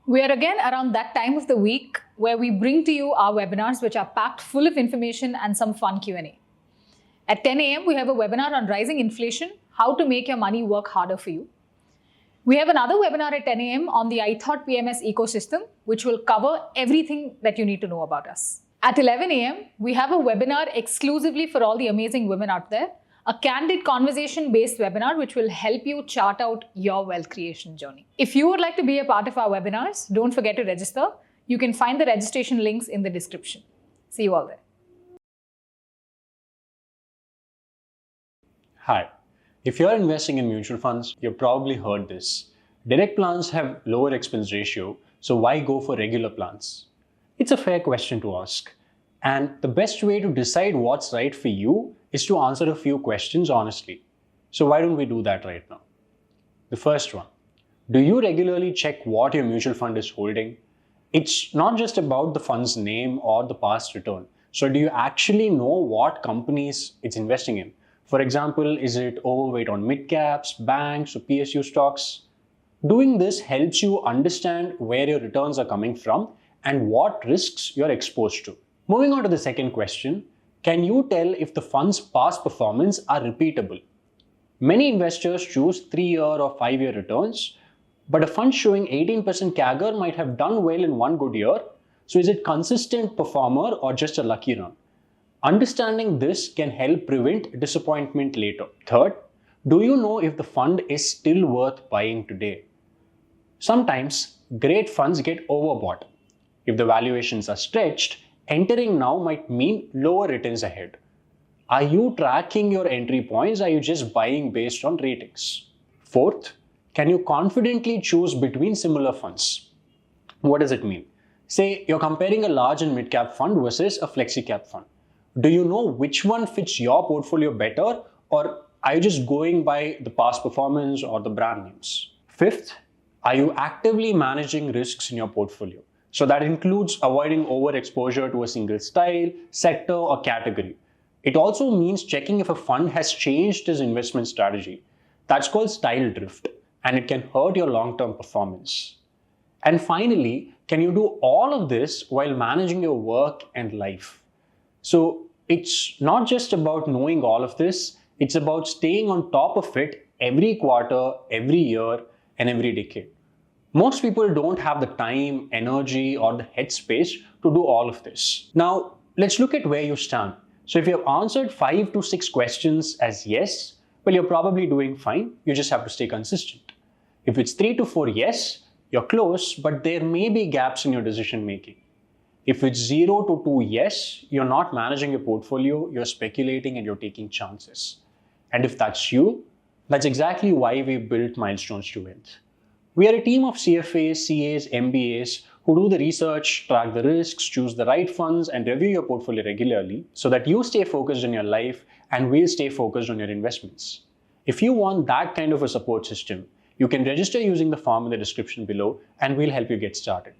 We are again around that time of the week where we bring to you our webinars which are packed full of information and some fun Q&A. At 10 a.m. we have a webinar on rising inflation, how to make your money work harder for you. We have another webinar at 10 a.m. on the I Thought PMS ecosystem, which will cover everything that you need to know about us. At 11 a.m., we have a webinar exclusively for all the amazing women out there, a candid conversation-based webinar which will help you chart out your wealth creation journey. If you would like to be a part of our webinars, don't forget to register. You can find the registration links in the description. See you all there. Hi. If you're investing in mutual funds, you've probably heard this. Direct plans have lower expense ratio, so why go for regular plans? It's a fair question to ask. And the best way to decide what's right for you is to answer a few questions honestly. So why don't we do that right now? The first one, do you regularly check what your mutual fund is holding? It's not just about the fund's name or the past return. So do you actually know what companies it's investing in? For example, is it overweight on mid-caps, banks, or PSU stocks? Doing this helps you understand where your returns are coming from and what risks you're exposed to. Moving on to the second question, can you tell if the fund's past performance are repeatable? Many investors choose 3-year or 5-year returns, but a fund showing 18% CAGR might have done well in one good year. So is it consistent performer or just a lucky run? Understanding this can help prevent disappointment later. Third, do you know if the fund is still worth buying today? Sometimes great funds get overbought. If the valuations are stretched, entering now might mean lower returns ahead. Are you tracking your entry points or are you just buying based on ratings? Fourth, can you confidently choose between similar funds? What does it mean? Say you're comparing a large and mid-cap fund versus a flexi-cap fund. Do you know which one fits your portfolio better, or are you just going by the past performance or the brand names? Fifth, are you actively managing risks in your portfolio? So that includes avoiding overexposure to a single style, sector, or category. It also means checking if a fund has changed its investment strategy. That's called style drift, and it can hurt your long-term performance. And finally, can you do all of this while managing your work and life? So it's not just about knowing all of this, it's about staying on top of it every quarter, every year, and every decade. Most people don't have the time, energy, or the headspace to do all of this. Now, let's look at where you stand. So if you have answered 5 to 6 questions as yes, well, you're probably doing fine. You just have to stay consistent. If it's 3 to 4 yes, you're close, but there may be gaps in your decision making. If it's 0 to 2 yes, you're not managing your portfolio, you're speculating and you're taking chances. And if that's you, that's exactly why we built Milestones2Wealth. We are a team of CFAs, CAs, MBAs who do the research, track the risks, choose the right funds, and review your portfolio regularly so that you stay focused on your life and we'll stay focused on your investments. If you want that kind of a support system, you can register using the form in the description below and we'll help you get started.